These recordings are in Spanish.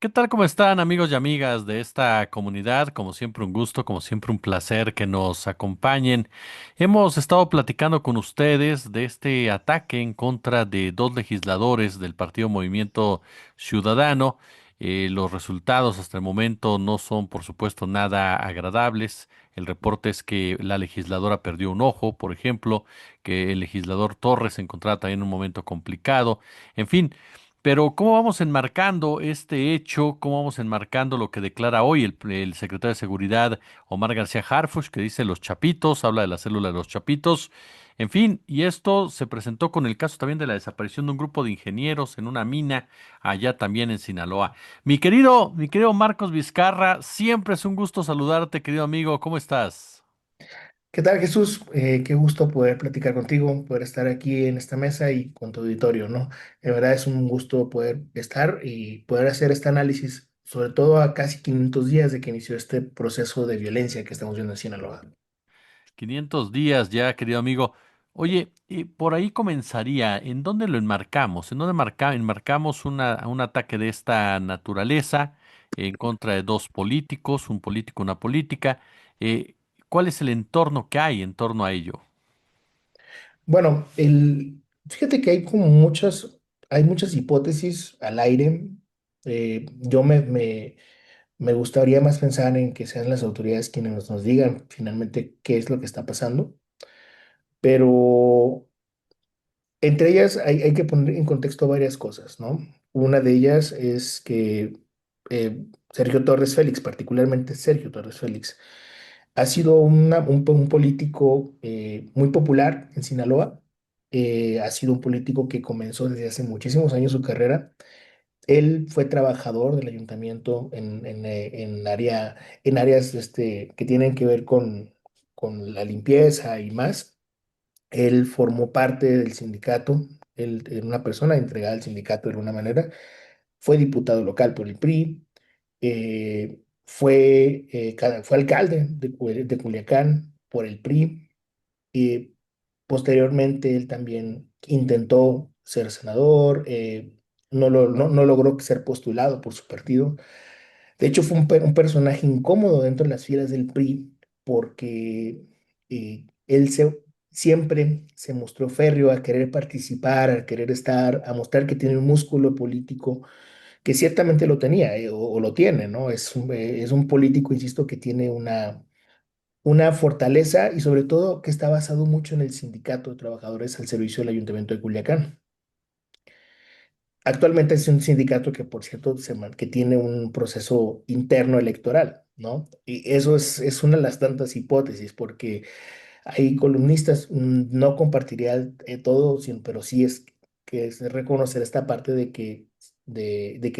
¿Qué tal? ¿Cómo están amigos y amigas de esta comunidad? Como siempre un gusto, como siempre un placer que nos acompañen. Hemos estado platicando con ustedes de este ataque en contra de dos legisladores del Partido Movimiento Ciudadano. Los resultados hasta el momento no son, por supuesto, nada agradables. El reporte es que la legisladora perdió un ojo, por ejemplo, que el legislador Torres se encontraba también en un momento complicado. En fin. Pero ¿cómo vamos enmarcando este hecho? ¿Cómo vamos enmarcando lo que declara hoy el secretario de Seguridad Omar García Harfuch, que dice los chapitos, habla de la célula de los chapitos? En fin, y esto se presentó con el caso también de la desaparición de un grupo de ingenieros en una mina allá también en Sinaloa. Mi querido Marcos Vizcarra, siempre es un gusto saludarte, querido amigo. ¿Cómo estás? ¿Qué tal, Jesús? Qué gusto poder platicar contigo, poder estar aquí en esta mesa y con tu auditorio, ¿no? De verdad es un gusto poder estar y poder hacer este análisis, sobre todo a casi 500 días de que inició este proceso de violencia que estamos viendo en Sinaloa. 500 días ya, querido amigo. Oye, por ahí comenzaría, ¿en dónde lo enmarcamos? ¿En dónde enmarcamos un ataque de esta naturaleza en contra de dos políticos, un político, una política? Eh, ¿Cuál es el entorno que hay en torno a ello? Bueno, fíjate que hay muchas hipótesis al aire. Me gustaría más pensar en que sean las autoridades quienes nos digan finalmente qué es lo que está pasando, pero entre ellas hay que poner en contexto varias cosas, ¿no? Una de ellas es que Sergio Torres Félix, particularmente Sergio Torres Félix, ha sido un político muy popular en Sinaloa. Ha sido un político que comenzó desde hace muchísimos años su carrera. Él fue trabajador del ayuntamiento en áreas que tienen que ver con la limpieza y más. Él formó parte del sindicato, él era una persona entregada al sindicato de alguna manera, fue diputado local por el PRI, fue alcalde de Culiacán por el PRI, y posteriormente él también intentó ser senador, no logró ser postulado por su partido. De hecho, fue un personaje incómodo dentro de las filas del PRI porque siempre se mostró férreo a querer participar, a querer estar, a mostrar que tiene un músculo político que ciertamente lo tenía o lo tiene, ¿no? Es un político, insisto, que tiene una fortaleza y sobre todo que está basado mucho en el sindicato de trabajadores al servicio del Ayuntamiento de Culiacán. Actualmente es un sindicato que, por cierto, que tiene un proceso interno electoral, ¿no? Y eso es una de las tantas hipótesis, porque hay columnistas, no compartiría todo, pero sí es reconocer esta parte de que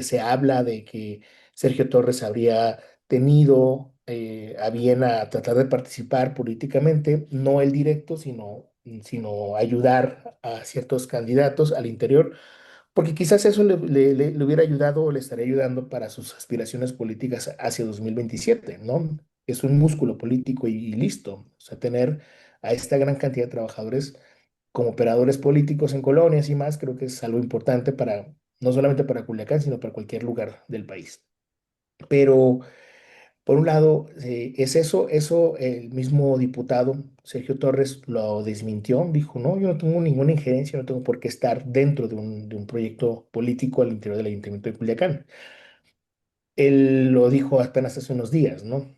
se habla de que Sergio Torres habría tenido a bien a tratar de participar políticamente, no el directo, sino ayudar a ciertos candidatos al interior porque quizás eso le hubiera ayudado o le estaría ayudando para sus aspiraciones políticas hacia 2027, ¿no? Es un músculo político y listo. O sea, tener a esta gran cantidad de trabajadores como operadores políticos en colonias y más, creo que es algo importante para, no solamente para Culiacán, sino para cualquier lugar del país. Pero por un lado, es eso el mismo diputado Sergio Torres lo desmintió, dijo, no, yo no tengo ninguna injerencia, no tengo por qué estar dentro de un proyecto político al interior del Ayuntamiento de Culiacán. Él lo dijo apenas hace unos días, ¿no?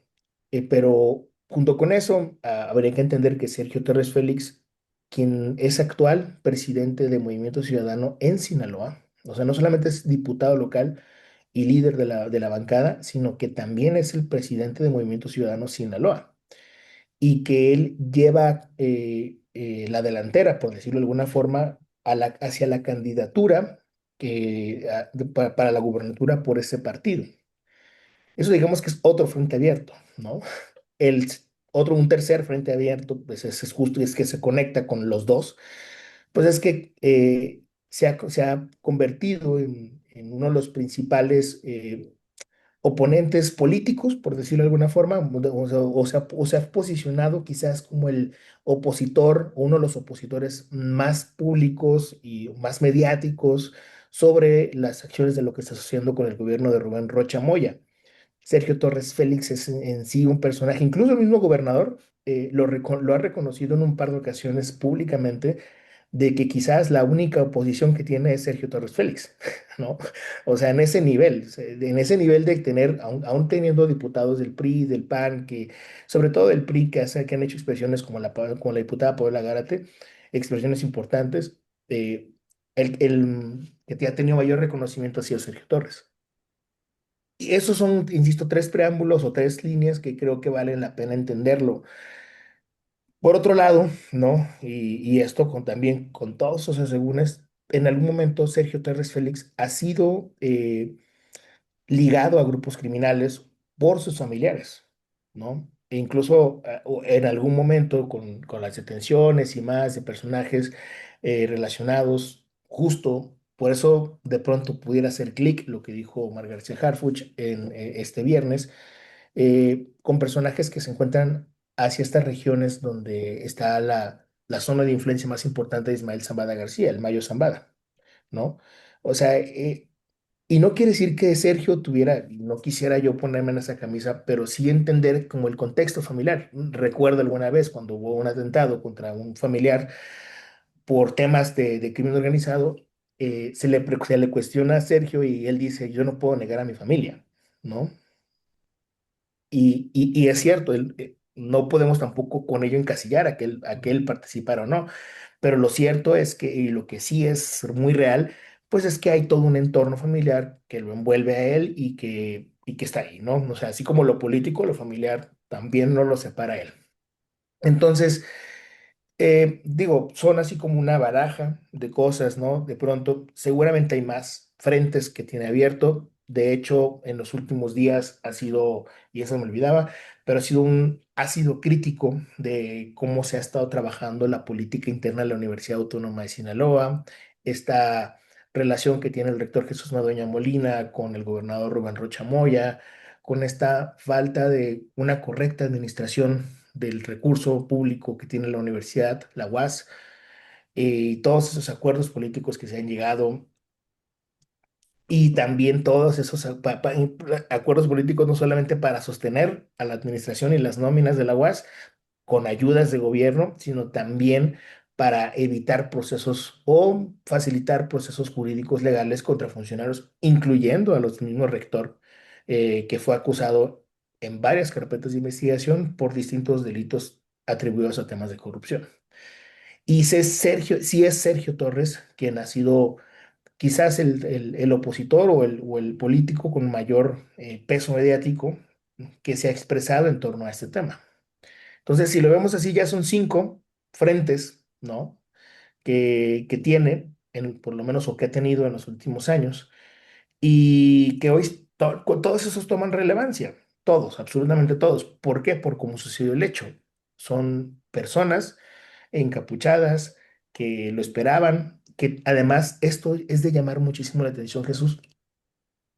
Pero junto con eso, habría que entender que Sergio Torres Félix, quien es actual presidente de Movimiento Ciudadano en Sinaloa, o sea, no solamente es diputado local y líder de la bancada, sino que también es el presidente de Movimiento Ciudadano Sinaloa y que él lleva la delantera, por decirlo de alguna forma, hacia la candidatura para la gubernatura por ese partido. Eso digamos que es otro frente abierto, ¿no? Un tercer frente abierto, pues es justo, es que se conecta con los dos, pues es que se ha convertido en uno de los principales oponentes políticos, por decirlo de alguna forma, o se ha posicionado quizás como el opositor, o uno de los opositores más públicos y más mediáticos, sobre las acciones de lo que está sucediendo con el gobierno de Rubén Rocha Moya. Sergio Torres Félix es en sí un personaje, incluso el mismo gobernador lo ha reconocido en un par de ocasiones públicamente, de que quizás la única oposición que tiene es Sergio Torres Félix, ¿no? O sea, en ese nivel de tener, aún teniendo diputados del PRI, del PAN, sobre todo del PRI, que han hecho expresiones como la diputada Paola Gárate, expresiones importantes, eh, el que ha tenido mayor reconocimiento ha sido Sergio Torres. Y esos son, insisto, tres preámbulos o tres líneas que creo que valen la pena entenderlo. Por otro lado, ¿no? Y esto también con todos esos asegúnes, en algún momento Sergio Torres Félix ha sido ligado a grupos criminales por sus familiares, ¿no? E incluso en algún momento con las detenciones y más de personajes relacionados, justo por eso de pronto pudiera hacer clic lo que dijo Omar García Harfuch este viernes, con personajes que se encuentran hacia estas regiones donde está la zona de influencia más importante de Ismael Zambada García, el Mayo Zambada, ¿no? O sea, y no quiere decir que Sergio tuviera, no quisiera yo ponerme en esa camisa, pero sí entender como el contexto familiar. Recuerdo alguna vez cuando hubo un atentado contra un familiar por temas de crimen organizado, se le cuestiona a Sergio y él dice, yo no puedo negar a mi familia, ¿no? Y es cierto, no podemos tampoco con ello encasillar a que él participara o no, pero lo cierto es que, y lo que sí es muy real, pues es que hay todo un entorno familiar que lo envuelve a él y que está ahí, ¿no? O sea, así como lo político, lo familiar también no lo separa a él. Entonces, digo, son así como una baraja de cosas, ¿no? De pronto, seguramente hay más frentes que tiene abierto. De hecho, en los últimos días ha sido, y eso me olvidaba, pero ha sido un ácido crítico de cómo se ha estado trabajando la política interna de la Universidad Autónoma de Sinaloa, esta relación que tiene el rector Jesús Madueña Molina con el gobernador Rubén Rocha Moya, con esta falta de una correcta administración del recurso público que tiene la universidad, la UAS, y todos esos acuerdos políticos que se han llegado, y también todos esos acuerdos políticos no solamente para sostener a la administración y las nóminas de la UAS con ayudas de gobierno, sino también para evitar procesos o facilitar procesos jurídicos legales contra funcionarios, incluyendo a los mismos rector, que fue acusado en varias carpetas de investigación por distintos delitos atribuidos a temas de corrupción. Y sí es Sergio Torres quien ha sido quizás el opositor o el político con mayor peso mediático que se ha expresado en torno a este tema. Entonces, si lo vemos así, ya son cinco frentes, ¿no? Que tiene, por lo menos, o que ha tenido en los últimos años, y que hoy todos esos toman relevancia, todos, absolutamente todos. ¿Por qué? Por cómo sucedió el hecho. Son personas encapuchadas que lo esperaban, que además esto es de llamar muchísimo la atención, Jesús,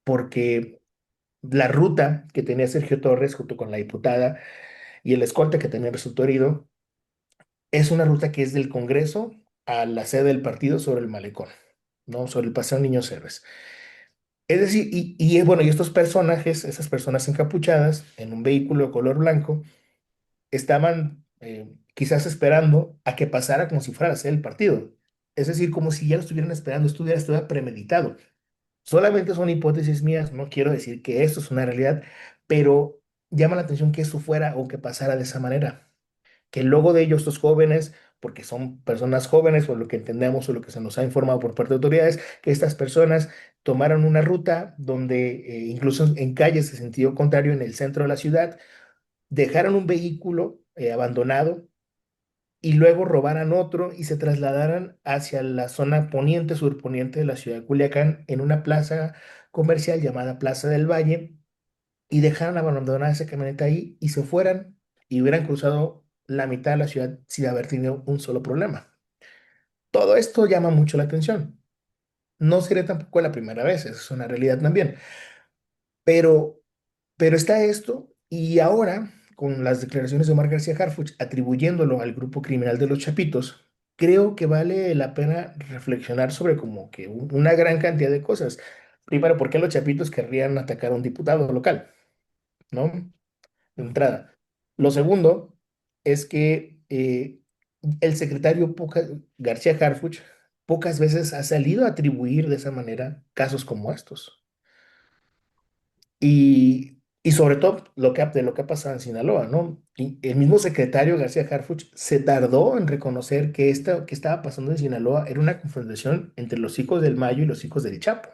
porque la ruta que tenía Sergio Torres junto con la diputada y el escolta que tenía resultado herido es una ruta que es del Congreso a la sede del partido sobre el Malecón, ¿no? Sobre el Paseo Niños Héroes. Es decir, bueno, y estos personajes, esas personas encapuchadas en un vehículo de color blanco, estaban quizás esperando a que pasara como si fuera la sede del partido. Es decir, como si ya lo estuvieran esperando, estuviera premeditado. Solamente son hipótesis mías, no quiero decir que esto es una realidad, pero llama la atención que eso fuera o que pasara de esa manera, que luego de ellos estos jóvenes, porque son personas jóvenes, por lo que entendemos o lo que se nos ha informado por parte de autoridades, que estas personas tomaron una ruta donde incluso en calles de sentido contrario en el centro de la ciudad, dejaron un vehículo abandonado y luego robaran otro y se trasladaran hacia la zona poniente, surponiente de la ciudad de Culiacán, en una plaza comercial llamada Plaza del Valle, y dejaran abandonada esa camioneta ahí y se fueran y hubieran cruzado la mitad de la ciudad sin haber tenido un solo problema. Todo esto llama mucho la atención. No sería tampoco la primera vez, eso es una realidad también. Pero, pero está esto y ahora con las declaraciones de Omar García Harfuch atribuyéndolo al grupo criminal de los Chapitos, creo que vale la pena reflexionar sobre como que una gran cantidad de cosas. Primero, ¿por qué los chapitos querrían atacar a un diputado local? ¿No? De entrada. Lo segundo es que el secretario García Harfuch pocas veces ha salido a atribuir de esa manera casos como estos. Y sobre todo de lo que ha pasado en Sinaloa, ¿no? Y el mismo secretario García Harfuch se tardó en reconocer que esto que estaba pasando en Sinaloa era una confrontación entre los hijos del Mayo y los hijos del Chapo.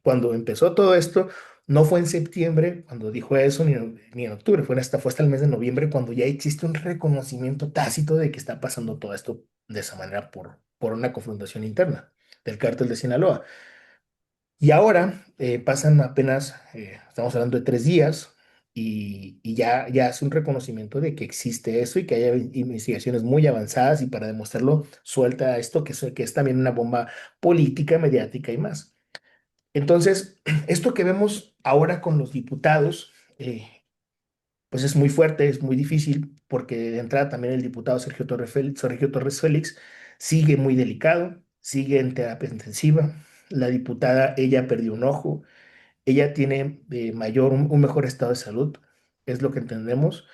Cuando empezó todo esto, no fue en septiembre cuando dijo eso, ni en octubre, fue hasta el mes de noviembre cuando ya existe un reconocimiento tácito de que está pasando todo esto de esa manera por una confrontación interna del cártel de Sinaloa. Y ahora pasan apenas, estamos hablando de 3 días, y ya hace un reconocimiento de que existe eso y que hay investigaciones muy avanzadas y para demostrarlo suelta esto que es también una bomba política, mediática y más. Entonces, esto que vemos ahora con los diputados, pues es muy fuerte, es muy difícil, porque de entrada también el diputado Sergio Torres Félix sigue muy delicado, sigue en terapia intensiva. La diputada, ella perdió un ojo, ella tiene un mejor estado de salud, es lo que entendemos.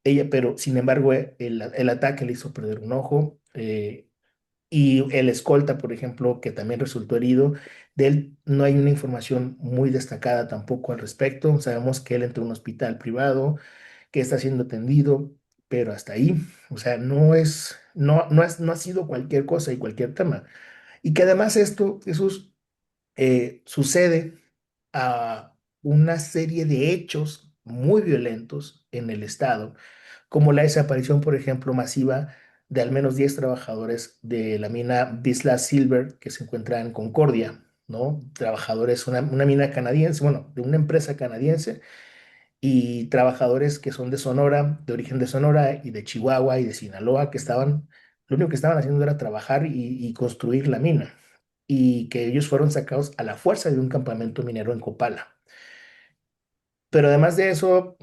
Ella, pero sin embargo, el ataque le hizo perder un ojo. Y el escolta, por ejemplo, que también resultó herido, de él no hay una información muy destacada tampoco al respecto. Sabemos que él entró a un hospital privado, que está siendo atendido, pero hasta ahí. O sea, no ha sido cualquier cosa y cualquier tema. Y que además esto, Jesús, sucede a una serie de hechos muy violentos en el estado como la desaparición, por ejemplo, masiva de al menos 10 trabajadores de la mina Bisla Silver que se encuentra en Concordia, ¿no? Trabajadores, una mina canadiense, bueno, de una empresa canadiense, y trabajadores que son de Sonora, de origen de Sonora y de Chihuahua y de Sinaloa, lo único que estaban haciendo era trabajar y construir la mina, y que ellos fueron sacados a la fuerza de un campamento minero en Copala. Pero además de eso,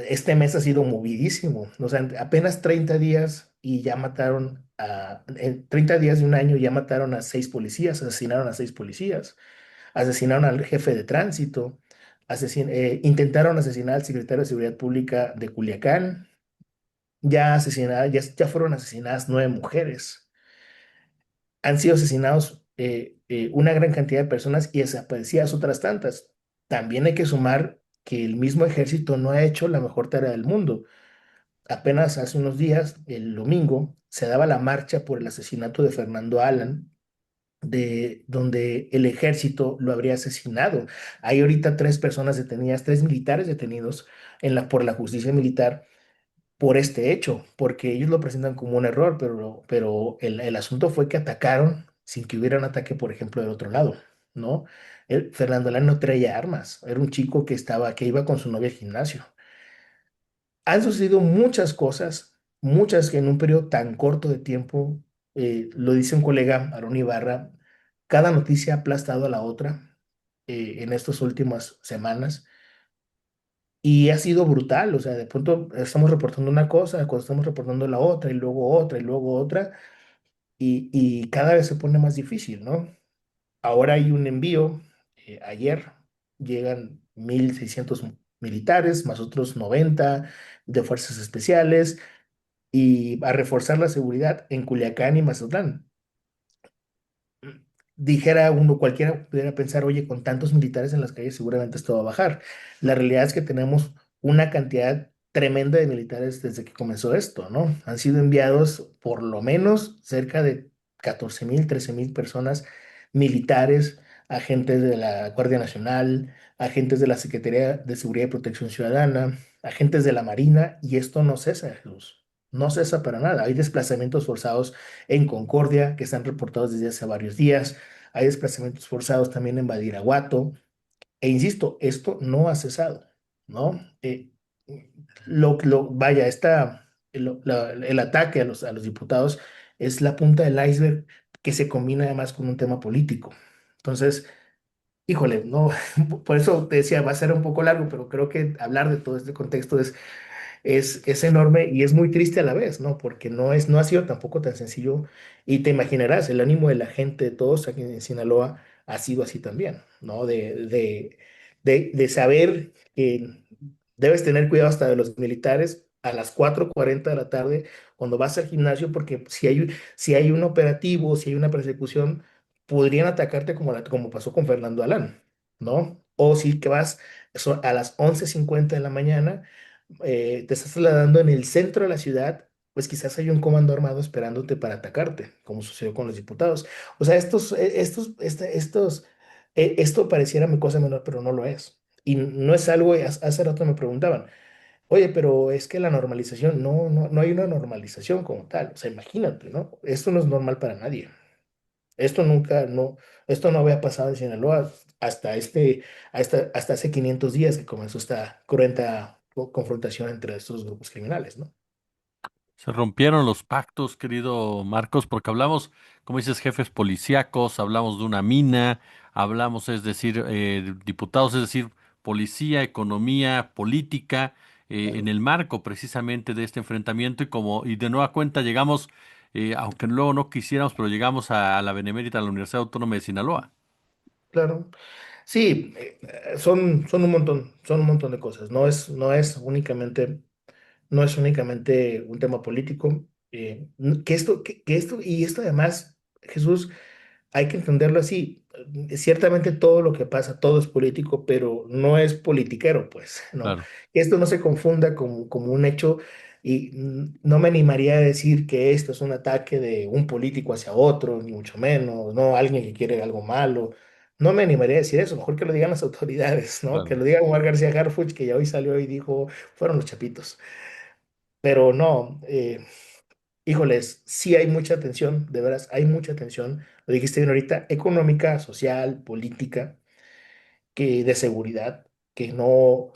este mes ha sido movidísimo. O sea, apenas 30 días y ya en 30 días de un año ya mataron a 6 policías, asesinaron a 6 policías, asesinaron al jefe de tránsito, intentaron asesinar al secretario de Seguridad Pública de Culiacán, ya fueron asesinadas 9 mujeres, han sido asesinados una gran cantidad de personas y desaparecidas otras tantas. También hay que sumar que el mismo ejército no ha hecho la mejor tarea del mundo. Apenas hace unos días, el domingo, se daba la marcha por el asesinato de Fernando Alan, donde el ejército lo habría asesinado. Hay ahorita 3 personas detenidas, 3 militares detenidos por la justicia militar por este hecho, porque ellos lo presentan como un error, pero el asunto fue que atacaron sin que hubiera un ataque, por ejemplo, del otro lado, ¿no? Fernando Alán no traía armas, era un chico que iba con su novia al gimnasio. Han sucedido muchas cosas, muchas que en un periodo tan corto de tiempo, lo dice un colega, Aaron Ibarra, cada noticia ha aplastado a la otra en estas últimas semanas. Y ha sido brutal, o sea, de pronto estamos reportando una cosa, cuando estamos reportando la otra, y luego otra, y luego otra, y cada vez se pone más difícil, ¿no? Ahora hay un envío, ayer llegan 1,600 militares, más otros 90 de fuerzas especiales, y a reforzar la seguridad en Culiacán y Mazatlán. Dijera uno, cualquiera pudiera pensar, oye, con tantos militares en las calles seguramente esto va a bajar. La realidad es que tenemos una cantidad tremenda de militares desde que comenzó esto, ¿no? Han sido enviados por lo menos cerca de 14,000, 13,000 personas militares, agentes de la Guardia Nacional, agentes de la Secretaría de Seguridad y Protección Ciudadana, agentes de la Marina, y esto no cesa, Jesús. No cesa para nada. Hay desplazamientos forzados en Concordia que están reportados desde hace varios días. Hay desplazamientos forzados también en Badiraguato. E insisto, esto no ha cesado, ¿no? Vaya, el ataque a los diputados es la punta del iceberg que se combina además con un tema político. Entonces, híjole, no, por eso te decía, va a ser un poco largo, pero creo que hablar de todo este contexto es enorme y es muy triste a la vez, ¿no? Porque no ha sido tampoco tan sencillo y te imaginarás, el ánimo de la gente, de todos aquí en Sinaloa, ha sido así también, ¿no? De saber que debes tener cuidado hasta de los militares a las 4:40 de la tarde cuando vas al gimnasio, porque si hay un operativo, si hay una persecución, podrían atacarte como pasó con Fernando Alán, ¿no? O si que vas a las 11:50 de la mañana, te estás trasladando en el centro de la ciudad, pues quizás hay un comando armado esperándote para atacarte, como sucedió con los diputados. O sea, esto pareciera mi cosa menor, pero no lo es. Y no es algo, hace rato me preguntaban, oye, pero es que la normalización, no, no, no hay una normalización como tal. O sea, imagínate, ¿no? Esto no es normal para nadie. Esto nunca, no, esto no había pasado en Sinaloa hasta hace 500 días que comenzó esta cruenta confrontación entre estos grupos criminales, ¿no? Se rompieron los pactos, querido Marcos, porque hablamos, como dices, jefes policíacos, hablamos de una mina, hablamos, es decir, diputados, es decir, policía, economía, política, en Claro. el marco precisamente de este enfrentamiento y de nueva cuenta llegamos, aunque luego no quisiéramos, pero llegamos a la Benemérita, a la Universidad Autónoma de Sinaloa. Claro. Sí, son un montón de cosas. No es únicamente un tema político. Y esto además, Jesús, hay que entenderlo así. Ciertamente todo lo que pasa, todo es político, pero no es politiquero, pues, ¿no? Claro, Que esto no se confunda como un hecho y no me animaría a decir que esto es un ataque de un político hacia otro, ni mucho menos, ¿no? Alguien que quiere algo malo. No me animaría a decir eso, mejor que lo digan las autoridades, ¿no? Que claro. lo diga Omar García Harfuch, que ya hoy salió y dijo, fueron los chapitos. Pero no, híjoles, sí hay mucha tensión, de veras, hay mucha tensión. Lo dijiste bien ahorita, económica, social, política, que de seguridad, que no,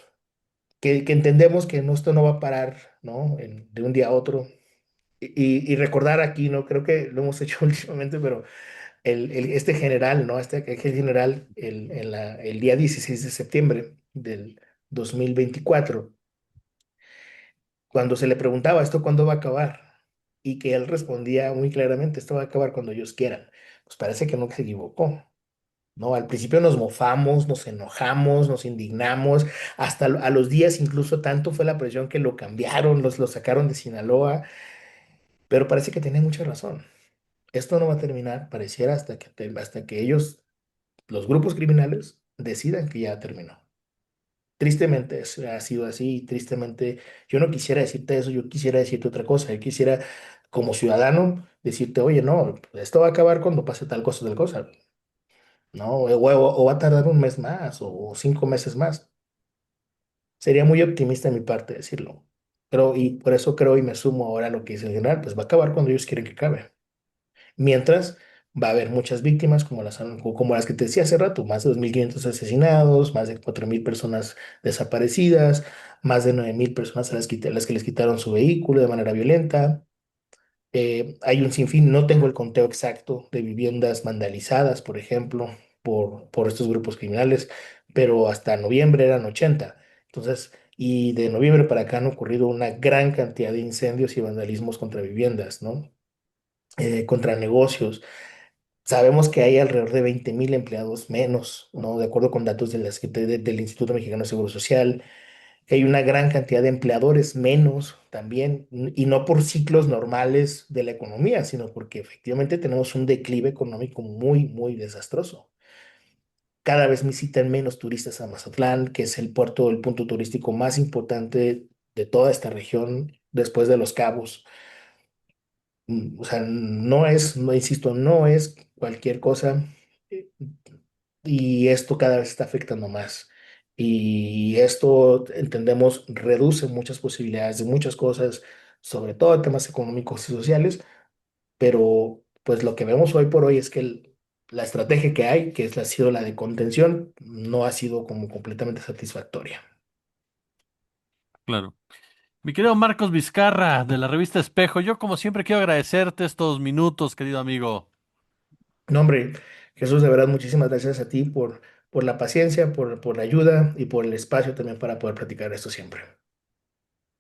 que entendemos que esto no va a parar, ¿no? De un día a otro. Y recordar aquí, ¿no? Creo que lo hemos hecho últimamente, pero este general, ¿no? Este general, el día 16 de septiembre del 2024 cuando se le preguntaba esto cuándo va a acabar y que él respondía muy claramente, esto va a acabar cuando ellos quieran, pues parece que no se equivocó, ¿no? Al principio nos mofamos, nos enojamos, nos indignamos, hasta a los días incluso tanto fue la presión que lo cambiaron, lo sacaron de Sinaloa, pero parece que tenía mucha razón. Esto no va a terminar, pareciera, hasta que ellos, los grupos criminales, decidan que ya terminó. Tristemente ha sido así, y tristemente yo no quisiera decirte eso, yo quisiera decirte otra cosa, yo quisiera como ciudadano decirte, oye, no, esto va a acabar cuando pase tal cosa, ¿no? O va a tardar un mes más o 5 meses más. Sería muy optimista de mi parte decirlo. Y por eso creo y me sumo ahora a lo que dice el general, pues va a acabar cuando ellos quieren que acabe. Mientras va a haber muchas víctimas, como las que te decía hace rato, más de 2.500 asesinados, más de 4.000 personas desaparecidas, más de 9.000 personas a las que les quitaron su vehículo de manera violenta. Hay un sinfín, no tengo el conteo exacto de viviendas vandalizadas, por ejemplo, por estos grupos criminales, pero hasta noviembre eran 80. Entonces, y de noviembre para acá han ocurrido una gran cantidad de incendios y vandalismos contra viviendas, ¿no? Contra negocios. Sabemos que hay alrededor de 20.000 empleados menos, ¿no? De acuerdo con datos de la del Instituto Mexicano de Seguro Social, que hay una gran cantidad de empleadores menos también, y no por ciclos normales de la economía, sino porque efectivamente tenemos un declive económico muy, muy desastroso. Cada vez visitan menos turistas a Mazatlán, que es el punto turístico más importante de toda esta región después de Los Cabos. O sea, no insisto, no es cualquier cosa. eh, Y esto cada vez está afectando más. Y esto, entendemos, reduce muchas posibilidades de muchas cosas, sobre todo temas económicos y sociales, pero pues lo que vemos hoy por hoy es que la estrategia que hay, ha sido la de contención, no ha sido como completamente satisfactoria. Claro. Mi querido Marcos Vizcarra, de la revista Espejo, yo como siempre quiero agradecerte estos minutos, querido amigo. No, hombre, Jesús, de verdad, muchísimas gracias a ti por la paciencia, por la ayuda y por el espacio también para poder platicar esto siempre.